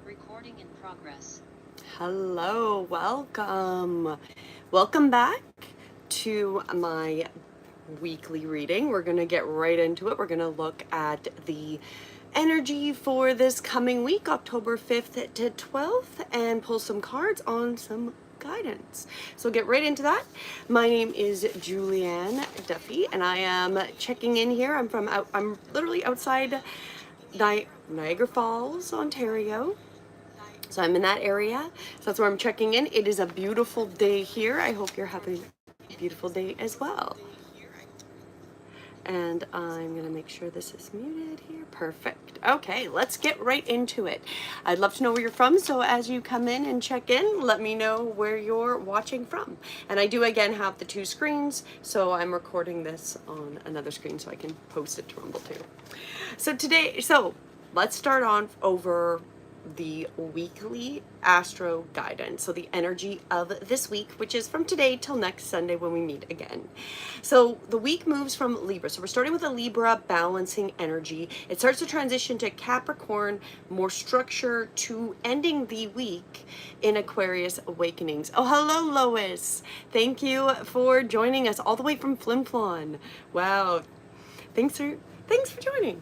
Recording in progress. Hello, welcome. Welcome back to my weekly reading. We're going to get right into it. We're going to look at the energy for this coming week, October 5th to 12th, and pull some cards on some guidance. So get right into that. My name is Julianne Duffy, and I am checking in here. I'm literally outside Niagara Falls, Ontario. So I'm in that area. So that's where I'm checking in. It is a beautiful day here. I hope you're having a beautiful day as well. And I'm gonna make sure this is muted here. Perfect. Okay, let's get right into it. I'd love to know where you're from, so as you come in and check in, let me know where you're watching from. And I do again have the two screens, so I'm recording this on another screen so I can post it to Rumble too. So let's start on over the weekly astro guidance, so the energy of this week, which is from today till next Sunday when we meet again. So the week moves from Libra, so we're starting with a Libra balancing energy. It starts to transition to Capricorn, more structure, to ending the week in Aquarius awakenings. Oh, hello Lois, thank you for joining us all the way from Flin Flon. Wow, thanks for joining.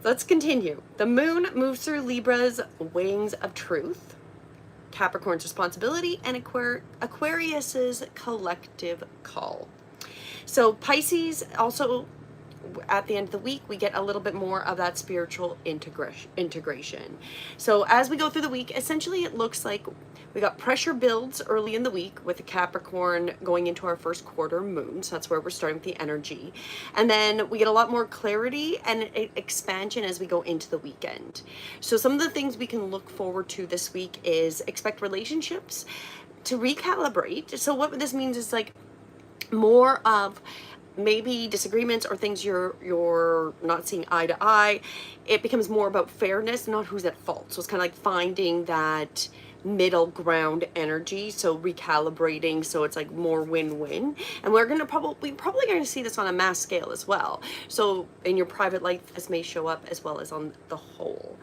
Let's continue. The moon moves through Libra's wings of truth, Capricorn's responsibility, and Aquarius's collective call. So Pisces also, at the end of the week, we get a little bit more of that spiritual integration. So as we go through the week, essentially it looks like we got pressure builds early in the week with the Capricorn going into our first quarter moon. So that's where we're starting with the energy. And then we get a lot more clarity and expansion as we go into the weekend. So some of the things we can look forward to this week is expect relationships to recalibrate. So what this means is like more of maybe disagreements or things you're not seeing eye to eye. It becomes more about fairness, not who's at fault. So it's kind of like finding that middle ground energy, so recalibrating, so it's like more win-win. And we're probably going to see this on a mass scale as well. So in your private life, this may show up as well as on the whole.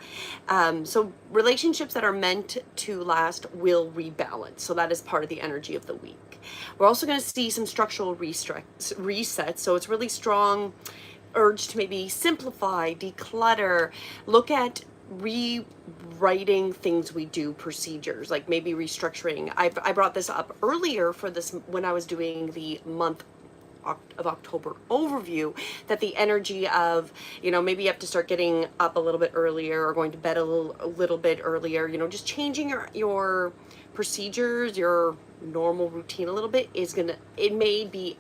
So relationships that are meant to last will rebalance. So that is part of the energy of the week. We're also going to see some structural resets. So it's really strong urge to maybe simplify, declutter, look at rewriting things we do, procedures, like maybe restructuring. I brought this up earlier for this when I was doing the month of October overview, that the energy of, maybe you have to start getting up a little bit earlier or going to bed a little bit earlier, just changing your procedures, your normal routine a little bit it may be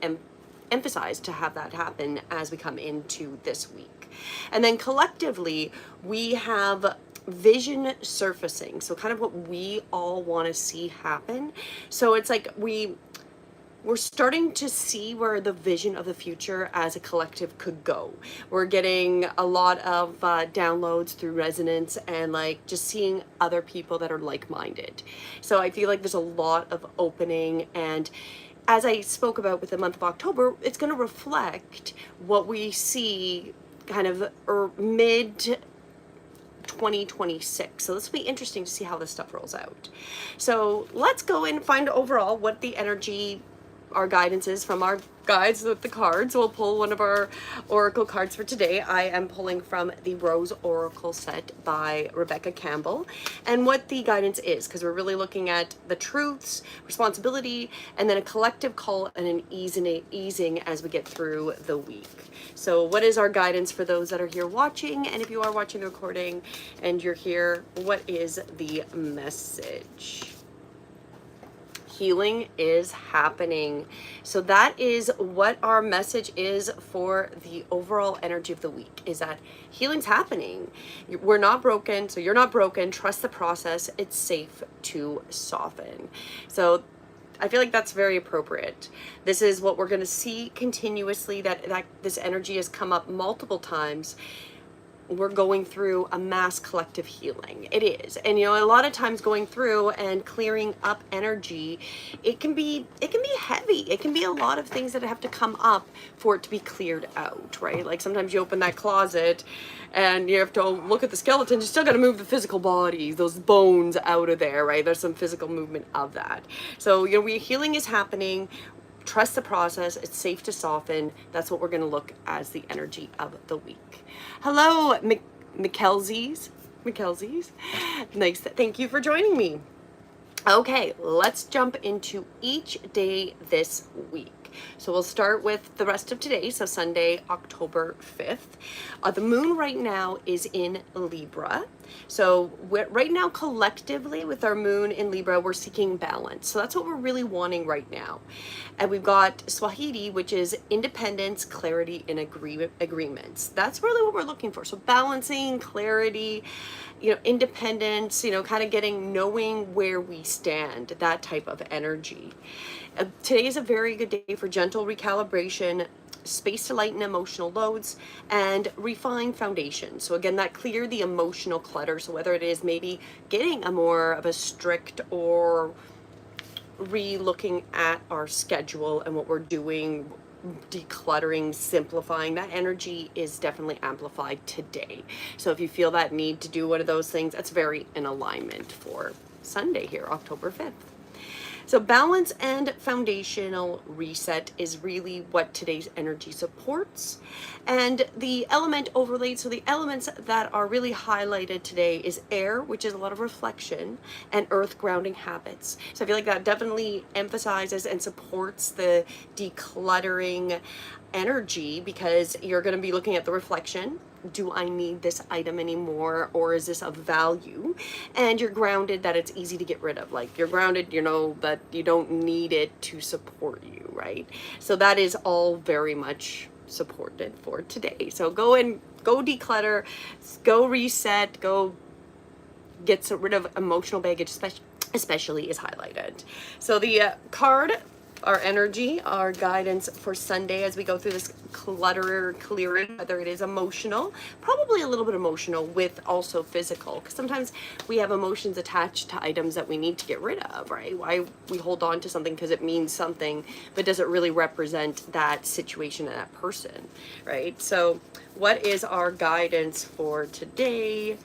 emphasized to have that happen as we come into this week. And then collectively, we have vision surfacing. So kind of what we all want to see happen. So it's like we're starting to see where the vision of the future as a collective could go. We're getting a lot of downloads through resonance and like just seeing other people that are like-minded. So I feel like there's a lot of opening, and as I spoke about with the month of October, it's going to reflect what we see kind of mid 2026. So this will be interesting to see how this stuff rolls out. So let's go and find overall what the energy, our guidance is from our guides with the cards. We'll pull one of our oracle cards for today. I am pulling from the Rose Oracle set by Rebecca Campbell, and what the guidance is, because we're really looking at the truths, responsibility, and then a collective call and an easing as we get through the week. So what is our guidance for those that are here watching? And if you are watching the recording and you're here, what is the message? Healing is happening. So that is what our message is for the overall energy of the week, is that healing's happening. We're not broken, so you're not broken. Trust the process. It's safe to soften. So I feel like that's very appropriate. This is what we're going to see continuously, that this energy has come up multiple times. we're going through a mass collective healing. It is. And you know, a lot of times going through and clearing up energy, it can be heavy. It can be a lot of things that have to come up for it to be cleared out, right? Like sometimes you open that closet and you have to look at the skeleton. You still got to move the physical bodies, those bones out of there, right? There's some physical movement of that. So, you know, healing is happening. Trust the process. It's safe to soften. That's what we're going to look as the energy of the week. Hello, McKelsies. Nice. Thank you for joining me. Okay, let's jump into each day this week. So we'll start with the rest of today, so Sunday, October 5th. The moon right now is in Libra. So right now, collectively, with our moon in Libra, we're seeking balance. So that's what we're really wanting right now. And we've got Swahili, which is independence, clarity, and agreements. That's really what we're looking for. So balancing, clarity, you know, independence, you know, kind of knowing where we stand, that type of energy. Today is a very good day for gentle recalibration, space to lighten emotional loads, and refine foundation. So again, that clear the emotional clutter. So whether it is maybe getting a more of a strict or re-looking at our schedule and what we're doing, decluttering, simplifying, that energy is definitely amplified today. So if you feel that need to do one of those things, that's very in alignment for Sunday here, October 5th. So balance and foundational reset is really what today's energy supports. And the element overlaid, so the elements that are really highlighted today is air, which is a lot of reflection, and earth grounding habits. So I feel like that definitely emphasizes and supports the decluttering energy, because you're going to be looking at the reflection. Do I need this item anymore, or is this of value? And you're grounded, that it's easy to get rid of. Like you're grounded, you know, that you don't need it to support you, right? So that is all very much supported for today. So go declutter, go reset, go get rid of emotional baggage, especially is highlighted. So the card, our energy, our guidance for Sunday as we go through this clutter clearing, whether it is emotional, probably a little bit emotional with also physical, because sometimes we have emotions attached to items that we need to get rid of, right? Why we hold on to something because it means something, but does it really represent that situation and that person, right? So what is our guidance for today?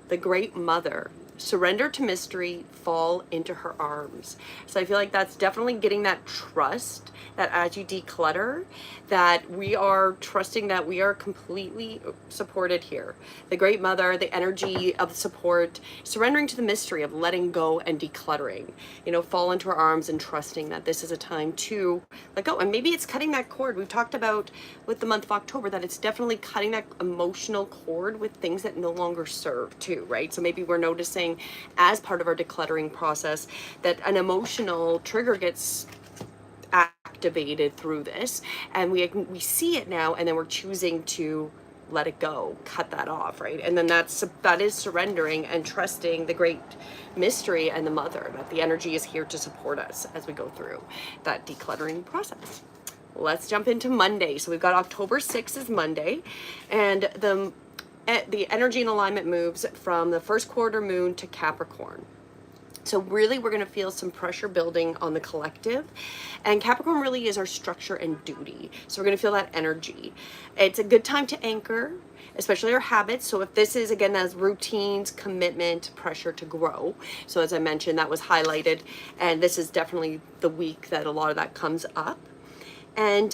The Great Mother. Surrender to mystery, fall into her arms. So I feel like that's definitely getting that trust that as you declutter, that we are trusting that we are completely supported here. The Great Mother, the energy of support, surrendering to the mystery of letting go and decluttering, you know, fall into her arms and trusting that this is a time to let go. And maybe it's cutting that cord. We've talked about with the month of October that it's definitely cutting that emotional cord with things that no longer serve too, right? So maybe we're noticing as part of our decluttering process that an emotional trigger gets activated through this, and we see it now, and then we're choosing to let it go, cut that off, right? And then that is surrendering and trusting the great mystery and the mother, that the energy is here to support us as we go through that decluttering process. Let's jump into Monday. So we've got October 6th is Monday, and the energy and alignment moves from the first quarter moon to Capricorn. So really we're going to feel some pressure building on the collective, and Capricorn really is our structure and duty. So we're going to feel that energy. It's a good time to anchor, especially our habits. So if this is, again, as routines, commitment, pressure to grow. So as I mentioned, that was highlighted, and this is definitely the week that a lot of that comes up. And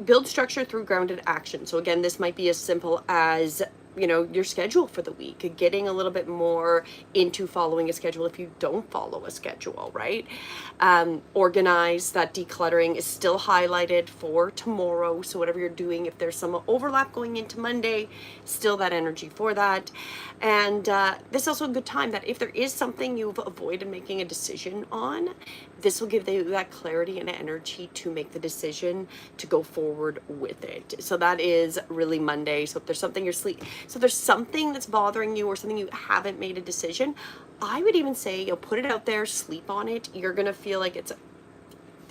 build structure through grounded action. So again, this might be as simple as, you know, your schedule for the week, getting a little bit more into following a schedule if you don't follow a schedule, right? Organize. That decluttering is still highlighted for tomorrow. So whatever you're doing, if there's some overlap going into Monday, still that energy for that. And this is also a good time that if there is something you've avoided making a decision on, this will give you that clarity and energy to make the decision to go forward with it. So that is really Monday. So if there's something so there's something that's bothering you or something you haven't made a decision, I would even say, put it out there, sleep on it. You're going to feel like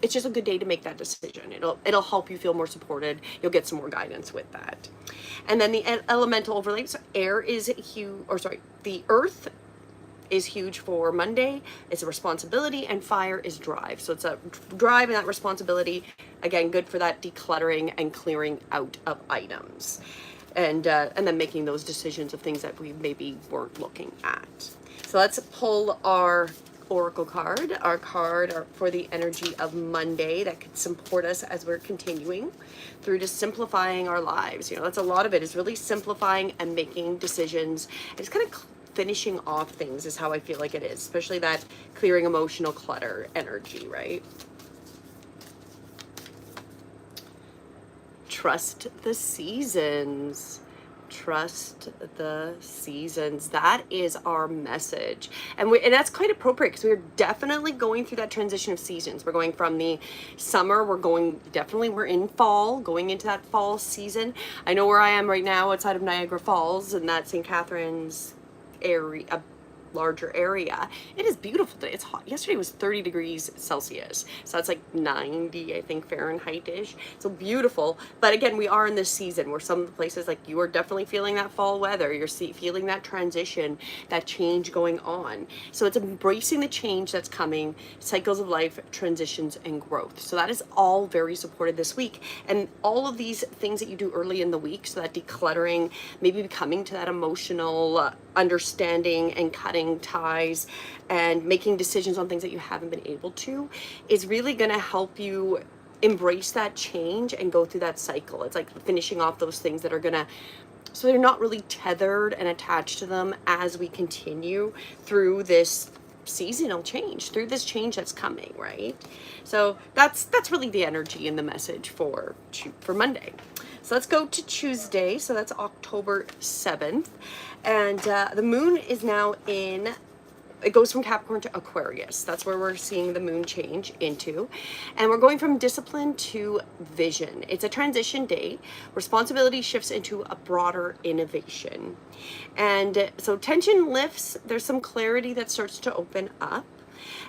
it's just a good day to make that decision. It'll help you feel more supported. You'll get some more guidance with that. And then the elemental overlay. So air is huge, or sorry, the earth is huge for Monday. It's a responsibility, and fire is drive. So it's a drive and that responsibility. Again, good for that decluttering and clearing out of items, and then making those decisions of things that we maybe weren't looking at. So let's pull our oracle card, our card for the energy of Monday that could support us as we're continuing through just simplifying our lives. You know, that's a lot of it, is really simplifying and making decisions and just kind of finishing off things is how I feel like it is, especially that clearing emotional clutter energy, right? Trust the seasons. Trust the seasons. That is our message, and that's quite appropriate because we're definitely going through that transition of seasons. We're going from the summer, we're in fall, going into that fall season. I know where I am right now outside of Niagara Falls, and that's St. Catharines area, a larger area. It is beautiful today. It's hot. Yesterday was 30 degrees Celsius, so that's like 90, I think, Fahrenheit-ish. So beautiful. But again, we are in this season where some places, like, you are definitely feeling that fall weather. You're feeling that transition, that change going on. So it's embracing the change that's coming, cycles of life, transitions, and growth. So that is all very supported this week. And all of these things that you do early in the week, so that decluttering, maybe coming to that emotional understanding and cutting ties and making decisions on things that you haven't been able to, is really going to help you embrace that change and go through that cycle. It's like finishing off those things that are going to, so they're not really tethered and attached to them as we continue through this seasonal change, through this change that's coming, right? So that's really the energy and the message for Monday. So let's go to Tuesday. So that's October 7th. And the moon is now in, it goes from Capricorn to Aquarius. That's where we're seeing the moon change into. And we're going from discipline to vision. It's a transition day. Responsibility shifts into a broader innovation. And so tension lifts. There's some clarity that starts to open up.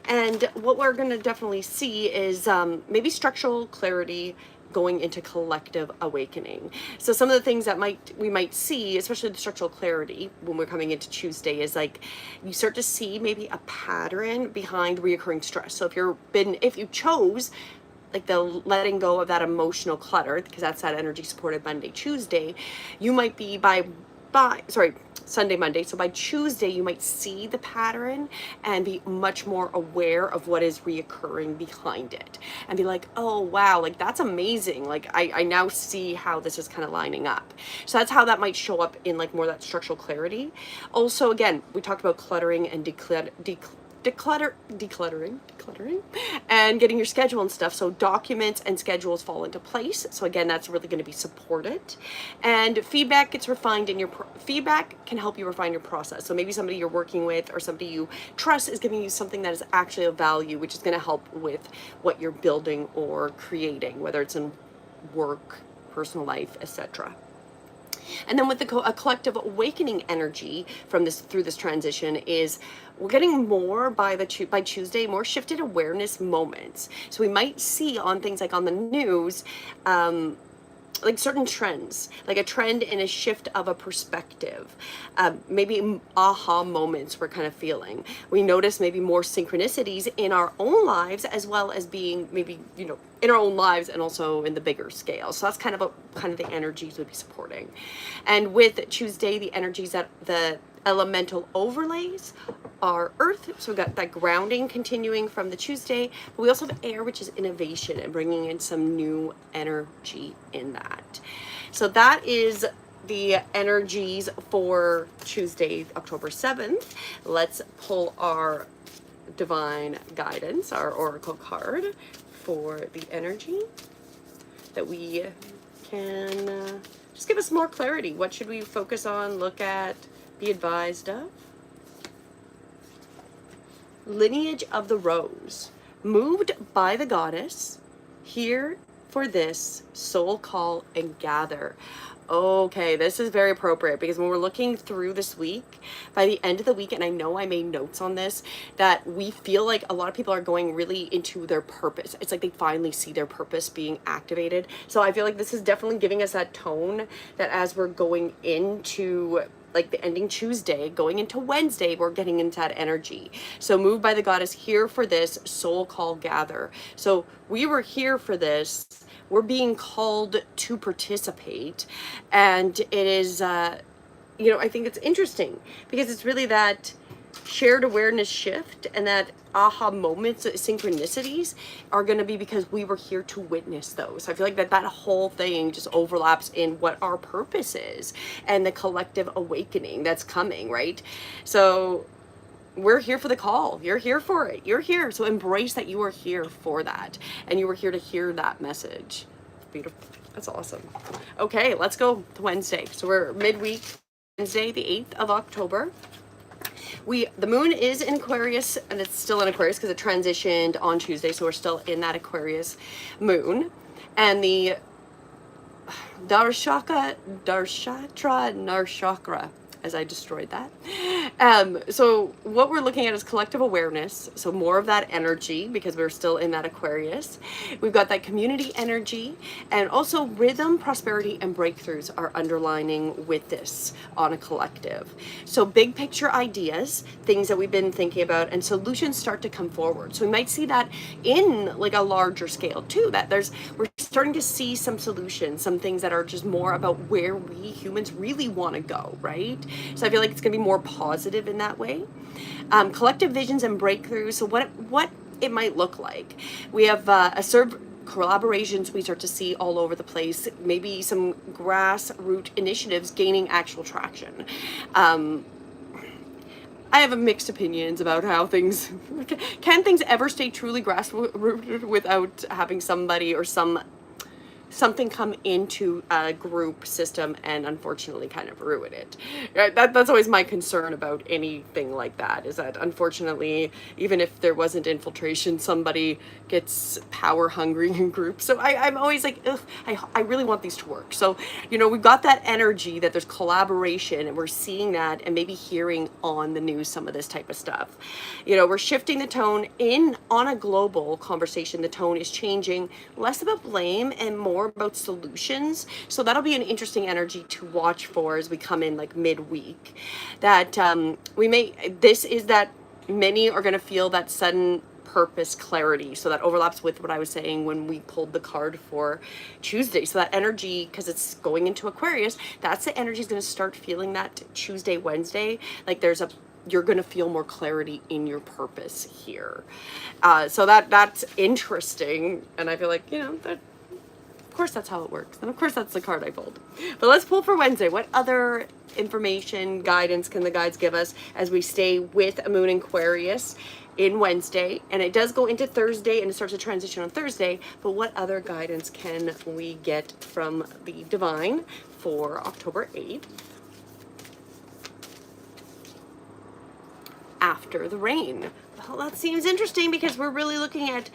And what we're going to definitely see is maybe structural clarity going into collective awakening. So some of the things that we might see, especially the structural clarity when we're coming into Tuesday, is like you start to see maybe a pattern behind reoccurring stress. So if you chose like the letting go of that emotional clutter, because that's that energy supported Monday, Tuesday, you might be Sunday, Monday. So by Tuesday, you might see the pattern and be much more aware of what is reoccurring behind it and be like, oh, wow, like that's amazing. Like I now see how this is kind of lining up. So that's how that might show up in like more that structural clarity. Also, again, we talked about cluttering and decluttering and getting your schedule and stuff. So documents and schedules fall into place. So again, that's really going to be supported, and feedback gets refined in your feedback can help you refine your process. So maybe somebody you're working with or somebody you trust is giving you something that is actually of value, which is going to help with what you're building or creating, whether it's in work, personal life, etc. And then with a collective awakening energy from through this transition is we're getting more by Tuesday, more shifted awareness moments. So we might see on things like on the news, like certain trends, like a trend in a shift of a perspective, maybe aha moments we're kind of feeling. We notice maybe more synchronicities in our own lives, as well as being maybe, in our own lives and also in the bigger scale. So that's kind of the energies we'd be supporting. And with Tuesday, the energies that the elemental overlays are earth. So we've got that grounding continuing from the Tuesday, but we also have air, which is innovation and bringing in some new energy in that. So that is the energies for Tuesday, October 7th. Let's pull our divine guidance, our oracle card for the energy that we can just give us more clarity. What should we focus on, look at, be advised of? Lineage of the Rose, moved by the goddess, here for this soul call and gather. Okay, this is very appropriate because when we're looking through this week, by the end of the week, and I know I made notes on this, that we feel like a lot of people are going really into their purpose. It's like they finally see their purpose being activated. So I feel like this is definitely giving us that tone that as we're going into like the ending Tuesday, going into Wednesday, we're getting into that energy. So moved by the goddess, here for this soul call gather. So we were here for this. We're being called to participate. And it is, you know, I think it's interesting because it's really that shared awareness shift, and that aha moments, synchronicities are going to be because we were here to witness those. I feel like that whole thing just overlaps in what our purpose is and the collective awakening that's coming, right? So we're here for the call. You're here for it. You're here. So embrace that you are here for that. And you were here to hear that message. Beautiful. That's awesome. Okay, let's go to Wednesday. So we're midweek, Wednesday, the 8th of October. The moon is in Aquarius, and it's still in Aquarius because it transitioned on Tuesday, so we're still in that Aquarius moon. And the Darshatra, as I destroyed that. So what we're looking at is collective awareness. So more of that energy because we're still in that Aquarius. We've got that community energy, and also rhythm, prosperity, and breakthroughs are underlining with this on a collective. So big picture ideas, things that we've been thinking about, and solutions start to come forward. So we might see that in like a larger scale too, that we're starting to see some solutions, some things that are just more about where we humans really want to go, right? So I feel like it's going to be more positive in that way. Collective visions and breakthroughs. So what it might look like. We have collaborations we start to see all over the place. Maybe some grassroots initiatives gaining actual traction. I have mixed opinions about how things can things ever stay truly grassrooted without having somebody or something come into a group system and unfortunately kind of ruin it. Right? That's always my concern about anything like that, is that unfortunately, even if there wasn't infiltration, somebody gets power hungry in groups. So I'm always like, ugh, I really want these to work. So, you know, we've got that energy that there's collaboration, and we're seeing that and maybe hearing on the news some of this type of stuff. You know, we're shifting the tone on a global conversation. The tone is changing, less about blame and more about solutions. So that'll be an interesting energy to watch for as we come in like midweek. That this is that many are going to feel that sudden purpose clarity. So that overlaps with what I was saying when we pulled the card for Tuesday. So that energy, because it's going into Aquarius, that's the energy is going to start feeling that Tuesday, Wednesday. Like you're going to feel more clarity in your purpose here. So that's interesting. And I feel like, you know, that of course that's how it works. And of course that's the card I pulled. But let's pull for Wednesday. What other information, guidance can the guides give us as we stay with a moon in Aquarius in Wednesday? And it does go into Thursday and it starts to transition on Thursday. But what other guidance can we get from the divine for October 8th? After the rain. Well, that seems interesting because we're really looking at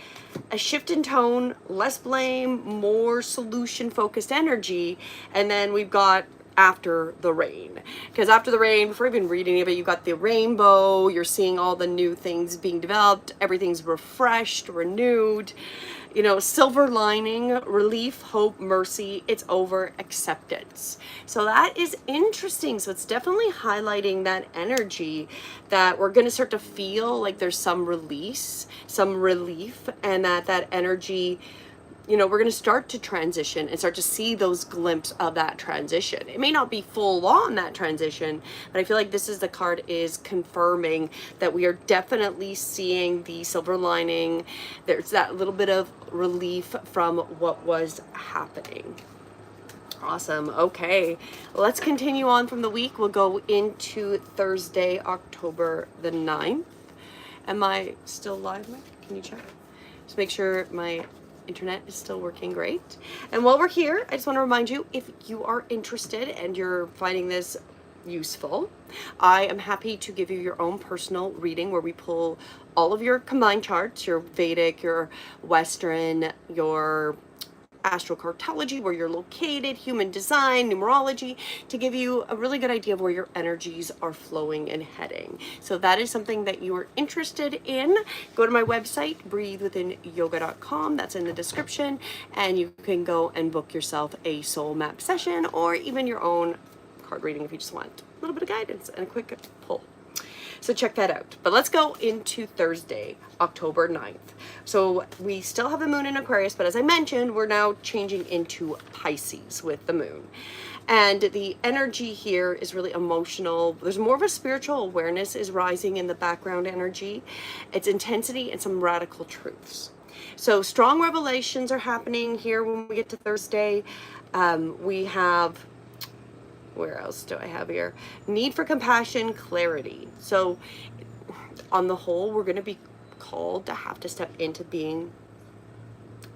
a shift in tone, less blame, more solution focused energy. And then we've got after the rain, because after the rain, before even reading of it, you've got the rainbow, you're seeing all the new things being developed, everything's refreshed, renewed, you know, silver lining, relief, hope, mercy, it's over, acceptance. So that is interesting. So it's definitely highlighting that energy that we're going to start to feel like there's some release, some relief, and that energy, you know, we're going to start to transition and start to see those glimpses of that transition. It may not be full on that transition, but I feel like this is the card is confirming that we are definitely seeing the silver lining. There's that little bit of relief from what was happening. Awesome. Okay, let's continue on from the week. We'll go into Thursday, October the 9th. Am I still live, Mike? Can you check? Just make sure my internet is still working great. And while we're here, I just want to remind you, if you are interested and you're finding this useful, I am happy to give you your own personal reading where we pull all of your combined charts, your Vedic, your Western, your astrocartology, where you're located, human design, numerology, to give you a really good idea of where your energies are flowing and heading. So that is something that you are interested in. Go to my website, breathewithinyoga.com. That's in the description, and you can go and book yourself a soul map session, or even your own card reading if you just want a little bit of guidance and a quick pull. So check that out. But let's go into Thursday, October 9th. So we still have the moon in Aquarius, but as I mentioned, we're now changing into Pisces with the moon. And the energy here is really emotional. There's more of a spiritual awareness is rising in the background energy. It's intensity and some radical truths. So strong revelations are happening here when we get to Thursday. We have, where else do I have here? Need for compassion, clarity. So on the whole, we're going to be called to have to step into being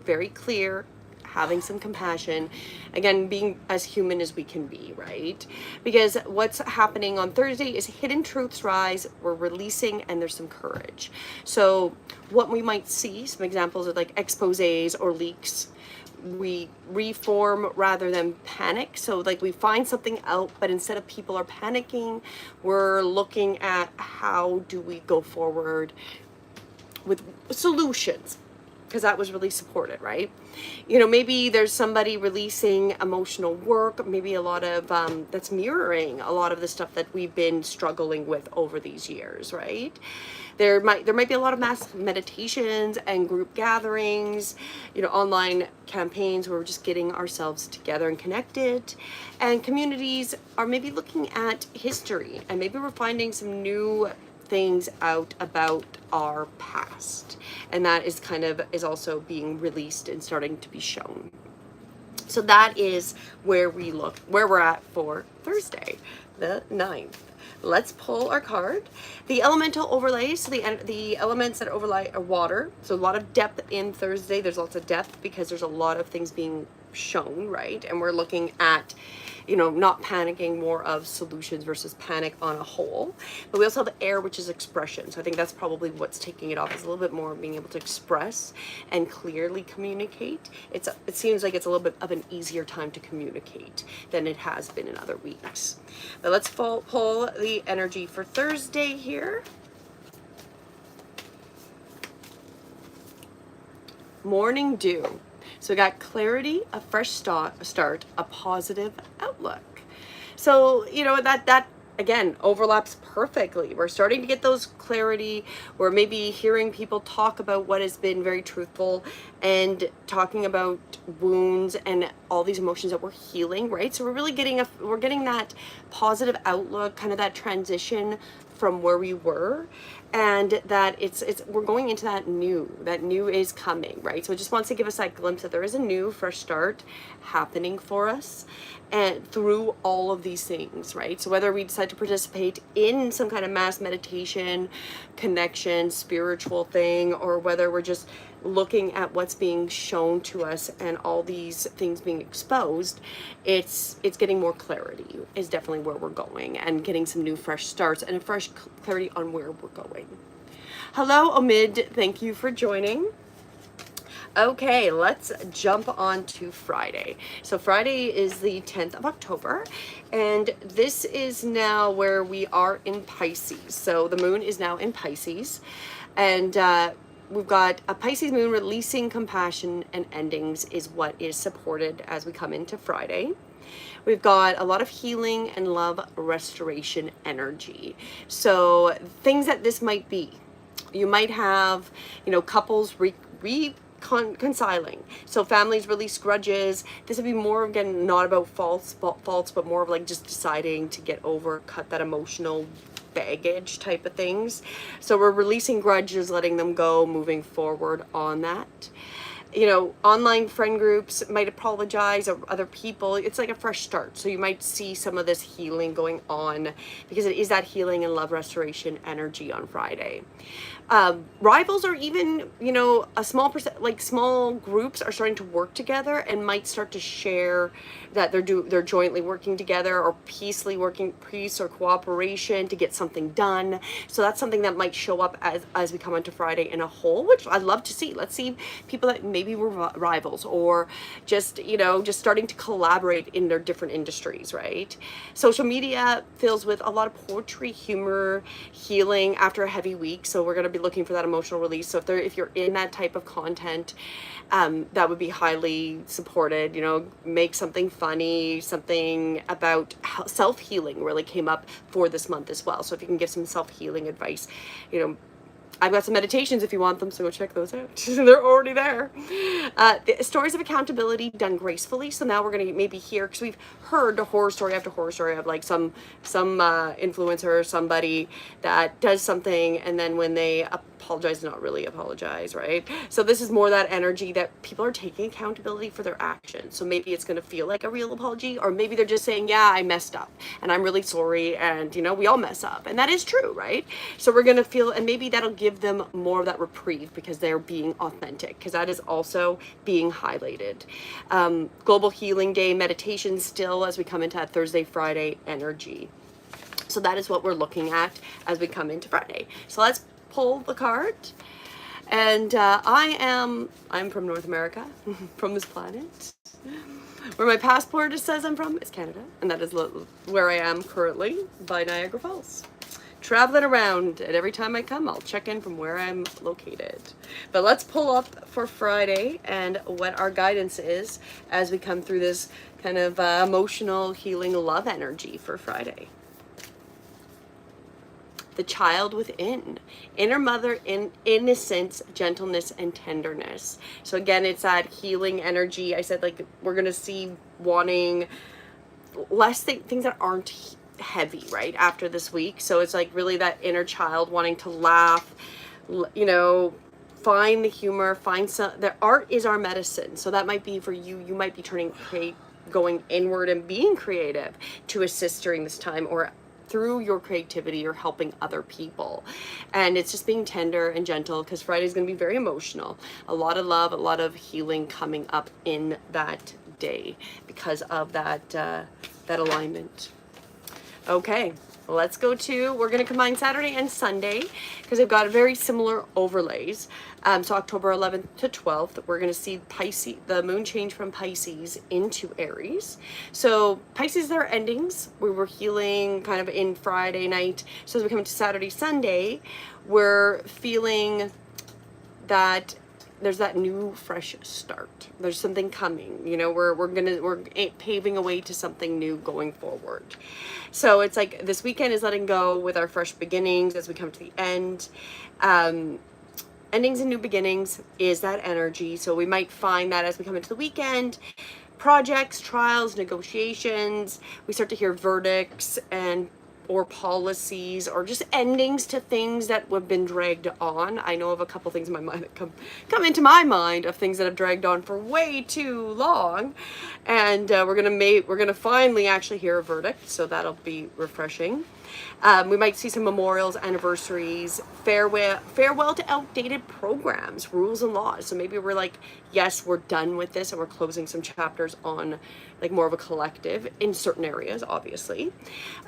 very clear, having some compassion, again, being as human as we can be, right? Because what's happening on Thursday is hidden truths rise, we're releasing, and there's some courage. So what we might see, some examples of like exposés or leaks, we reform rather than panic. So like we find something out, but instead of people are panicking, we're looking at how do we go forward with solutions, because that was really supported, right? You know, maybe there's somebody releasing emotional work, maybe a lot of that's mirroring a lot of the stuff that we've been struggling with over these years, right? There might be a lot of mass meditations and group gatherings, you know, online campaigns where we're just getting ourselves together and connected. And communities are maybe looking at history, and maybe we're finding some new things out about our past. And that is also being released and starting to be shown. So that is where we're at for Thursday, the 9th. Let's pull our card. The elemental overlays, so the elements that overlay are water. So a lot of depth in Thursday. There's lots of depth because there's a lot of things being shown, right? And we're looking at, you know, not panicking, more of solutions versus panic on a whole. But we also have the air, which is expression. So I think that's probably what's taking it off, is a little bit more being able to express and clearly communicate. It seems like it's a little bit of an easier time to communicate than it has been in other weeks. But let's pull the energy for Thursday here. Morning dew. So we got clarity, a fresh start, a positive outlook. So, you know, that again overlaps perfectly. We're starting to get those clarity. We're maybe hearing people talk about what has been very truthful and talking about wounds and all these emotions that we're healing, right? So we're really getting that positive outlook, kind of that transition from where we were, and that we're going into that new is coming, right? So it just wants to give us that glimpse that there is a new fresh start happening for us, and through all of these things, right? So whether we decide to participate in some kind of mass meditation, connection, spiritual thing, or whether we're just looking at what's being shown to us and all these things being exposed, it's getting more clarity is definitely where we're going, and getting some new fresh starts and a fresh clarity on where we're going. Hello Omid, thank you for joining. Okay, let's jump on to Friday. So Friday is the 10th of October, and this is now where we are in Pisces. So the moon is now in Pisces, and we've got a Pisces moon. Releasing compassion and endings is what is supported as we come into Friday. We've got a lot of healing and love restoration energy. So things that this might be, you might have, you know, couples reconciling. So families release grudges. This would be more, again, not about faults, but more of like just deciding to get over, cut that emotional baggage type of things. So we're releasing grudges, letting them go, moving forward on that. You know, online friend groups might apologize, or other people. It's like a fresh start. So you might see some of this healing going on, because it is that healing and love restoration energy on Friday. Rivals, or even, you know, a small small groups are starting to work together and might start to share that they're jointly working together, or peace or cooperation to get something done. So that's something that might show up as we come onto Friday in a whole, which I'd love to see. Let's see people that maybe rivals, or just, you know, just starting to collaborate in their different industries, right? Social media fills with a lot of poetry, humor, healing after a heavy week. So we're going to be looking for that emotional release. So if you're in that type of content, that would be highly supported. You know, make something funny, something about self-healing really came up for this month as well. So if you can give some self-healing advice, you know, I've got some meditations if you want them, so go check those out. They're already there. The stories of accountability done gracefully. So now we're going to maybe hear, because we've heard horror story after horror story of like some influencer or somebody that does something, and then when they apologize, not really apologize, right? So this is more that energy that people are taking accountability for their actions. So maybe it's going to feel like a real apology, or maybe they're just saying, yeah, I messed up and I'm really sorry, and you know, we all mess up, and that is true, right? So we're going to feel, and maybe that'll give them more of that reprieve because they're being authentic, because that is also being highlighted. Global Healing Day meditation still as we come into that Thursday, Friday energy. So that is what we're looking at as we come into Friday. So let's pull the card. And I'm from North America, from this planet. Where my passport says I'm from is Canada, and that is where I am currently by Niagara Falls. Traveling around, and every time I come, I'll check in from where I'm located. But let's pull up for Friday and what our guidance is as we come through this kind of emotional healing love energy for Friday. The child within, inner mother in innocence, gentleness, and tenderness. So again, it's that healing energy. I said, like, we're gonna see wanting less things that aren't heavy, right, after this week. So it's like really that inner child wanting to laugh, you know, find the humor, find some, the art is our medicine. So that might be for you, you might be going inward and being creative to assist during this time, or through your creativity you're helping other people. And it's just being tender and gentle, because Friday's going to be very emotional. A lot of love, a lot of healing coming up in that day because of that that alignment. Okay, let's go to, we're going to combine Saturday and Sunday because they've got very similar overlays. So October 11th to 12th, we're going to see Pisces, the moon change from Pisces into Aries. So Pisces, their endings, we were healing kind of in Friday night. So as we come into Saturday, Sunday, we're feeling that there's that new fresh start. There's something coming, you know, we're paving a way to something new going forward. So it's like this weekend is letting go with our fresh beginnings as we come to the end. Endings and new beginnings is that energy. So we might find that as we come into the weekend, projects, trials, negotiations, we start to hear verdicts or policies, or just endings to things that have been dragged on. I know of a couple things in my mind that come into my mind of things that have dragged on for way too long, and we're gonna finally actually hear a verdict, so that'll be refreshing. We might see some memorials, anniversaries, farewell to outdated programs, rules, and laws. So maybe we're like, yes, we're done with this, and we're closing some chapters on like more of a collective in certain areas, obviously.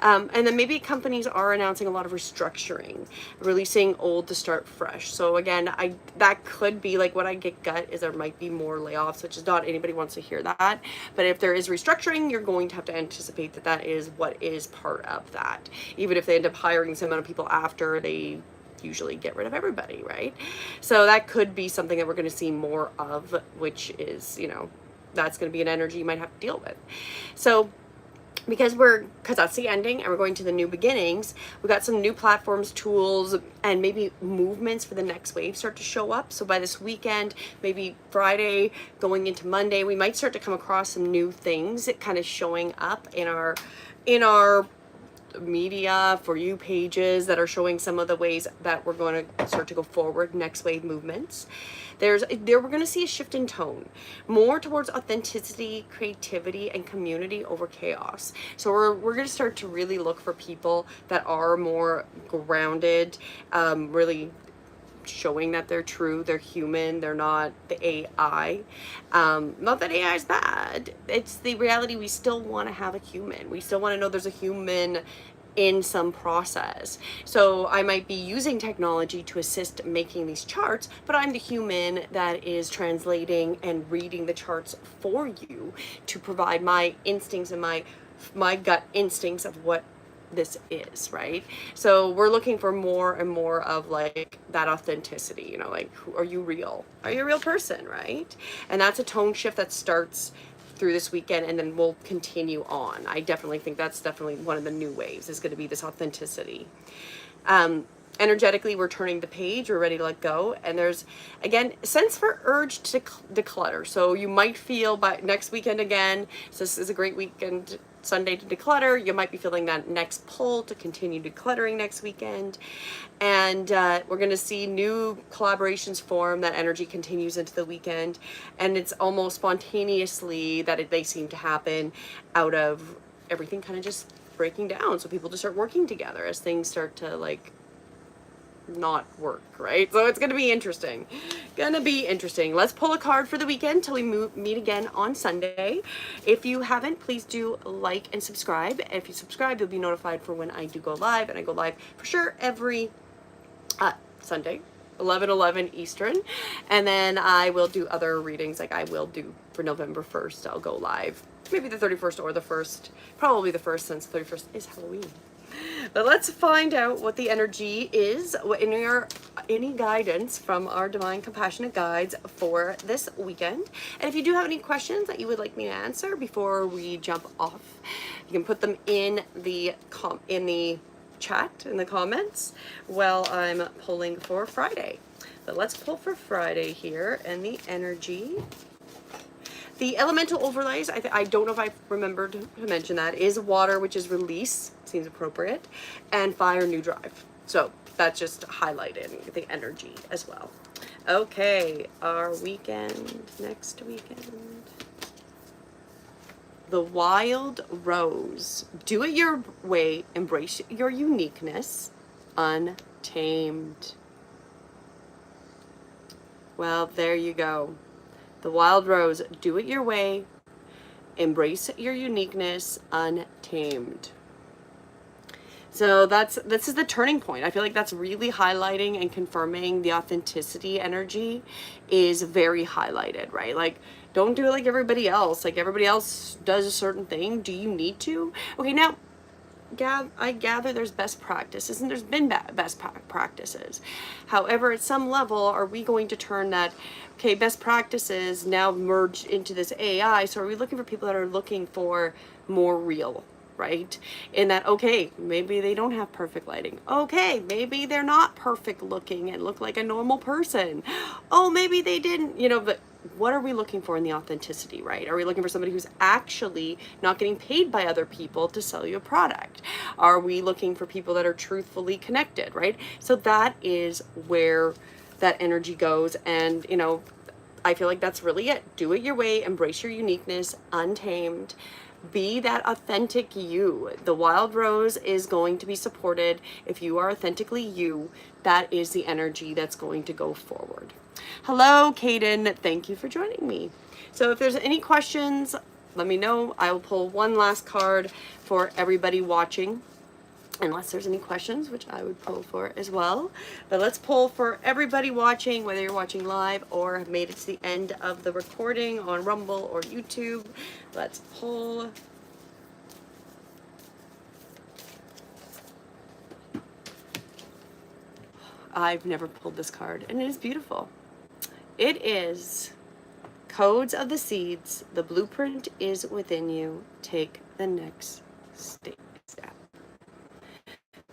And then maybe companies are announcing a lot of restructuring, releasing old to start fresh. So again, that could be like what I get gut is there might be more layoffs, which is not, anybody wants to hear that. But if there is restructuring, you're going to have to anticipate that that is what is part of that. Even if they end up hiring some amount of people after, they usually get rid of everybody, right? So that could be something that we're going to see more of, which is, you know, that's going to be an energy you might have to deal with. So because that's the ending and we're going to the new beginnings, we got some new platforms, tools, and maybe movements for the next wave start to show up. So by this weekend, maybe Friday going into Monday, we might start to come across some new things that kind of showing up in our media for you pages that are showing some of the ways that we're going to start to go forward, next wave movements. We're going to see a shift in tone, more towards authenticity, creativity, and community over chaos. So we're going to start to really look for people that are more grounded, really showing that they're true, they're human, they're not the AI. Not that AI is bad. It's the reality. We still want to have a human. We still want to know there's a human in some process. So I might be using technology to assist making these charts, but I'm the human that is translating and reading the charts for you to provide my instincts and my gut instincts of what this is, right? So we're looking for more and more of like that authenticity, you know, like, are you real? Are you a real person, right? And that's a tone shift that starts through this weekend and then we'll continue on. I definitely think that's definitely one of the new waves is going to be this authenticity. Energetically, we're turning the page, we're ready to let go, and there's again sense for urge to declutter. So you might feel by next weekend again, so this is a great weekend, Sunday, to declutter. You might be feeling that next pull to continue decluttering next weekend, and we're going to see new collaborations form. That energy continues into the weekend, and it's almost spontaneously that they seem to happen out of everything kind of just breaking down, so people just start working together as things start to like not work, right? So it's gonna be interesting. Let's pull a card for the weekend till we meet again on Sunday. If you haven't, please do like and subscribe. If you subscribe, you'll be notified for when I do go live, and I go live for sure every Sunday, 11:11 Eastern, and then I will do other readings like I will do for November 1st. I'll go live maybe the 31st or the 1st, probably the 1st, since 31st is Halloween. But let's find out what the energy is, any guidance from our divine compassionate guides for this weekend. And if you do have any questions that you would like me to answer before we jump off, you can put them in the chat, in the comments, while I'm pulling for Friday. But let's pull for Friday here, and the energy. The elemental overlays, I don't know if I remembered to mention that, is water, which is release, seems appropriate, and fire, new drive. So that's just highlighting the energy as well. Okay, our weekend, next weekend. The wild rose. Do it your way, embrace your uniqueness, untamed. Well, there you go. The wild rose, do it your way, embrace your uniqueness, untamed. So this is the turning point. I feel like that's really highlighting and confirming the authenticity energy is very highlighted, right? Like, don't do it like everybody else. Like everybody else does a certain thing. Do you need to? Okay, now, I gather there's best practices, and there's been best practices. However, at some level, are we going to turn that, okay, best practices now merged into this AI? So are we looking for people that are looking for more real, right? In that, okay, maybe they don't have perfect lighting. Okay, maybe they're not perfect looking and look like a normal person. Oh, maybe they didn't, you know, but what are we looking for in the authenticity, right? Are we looking for somebody who's actually not getting paid by other people to sell you a product? Are we looking for people that are truthfully connected, right? So that is where that energy goes. And, you know, I feel like that's really it. Do it your way, embrace your uniqueness, untamed. Be that authentic you. The wild rose is going to be supported. If you are authentically you, that is the energy that's going to go forward. Hello, Kaden. Thank you for joining me. So if there's any questions, let me know. I will pull one last card for everybody watching, unless there's any questions, which I would pull for as well. But let's pull for everybody watching, whether you're watching live or have made it to the end of the recording on Rumble or YouTube. Let's pull. I've never pulled this card, and it is beautiful. It is Codes of the Seeds. The blueprint is within you. Take the next step.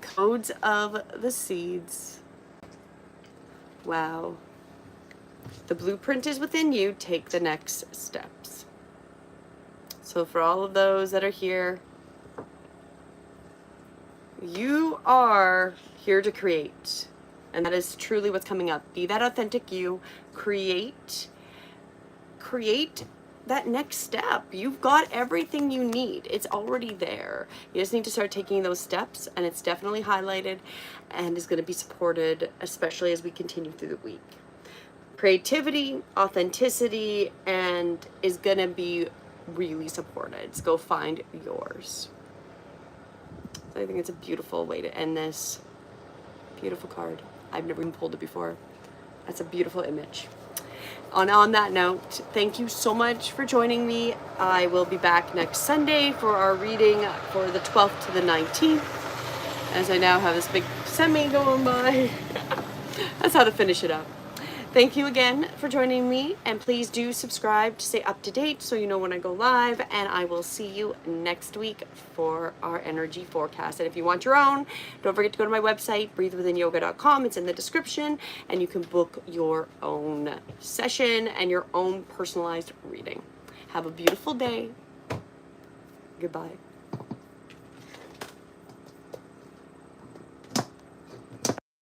Codes of the Seeds. Wow. The blueprint is within you. Take the next steps. So for all of those that are here, you are here to create. And that is truly what's coming up. Be that authentic you. Create that next step. You've got everything you need. It's already there. You just need to start taking those steps, and it's definitely highlighted and is going to be supported, especially as we continue through the week. Creativity, authenticity, and is going to be really supported. So go find yours. I think it's a beautiful way to end this. Beautiful card. I've never even pulled it before. That's a beautiful image. On that note, thank you so much for joining me. I will be back next Sunday for our reading for the 12th to the 19th, as I now have this big semi going by. That's how to finish it up. Thank you again for joining me, and please do subscribe to stay up to date so you know when I go live, and I will see you next week for our energy forecast. And if you want your own, don't forget to go to my website, breathewithinyoga.com. It's in the description, and you can book your own session and your own personalized reading. Have a beautiful day. Goodbye.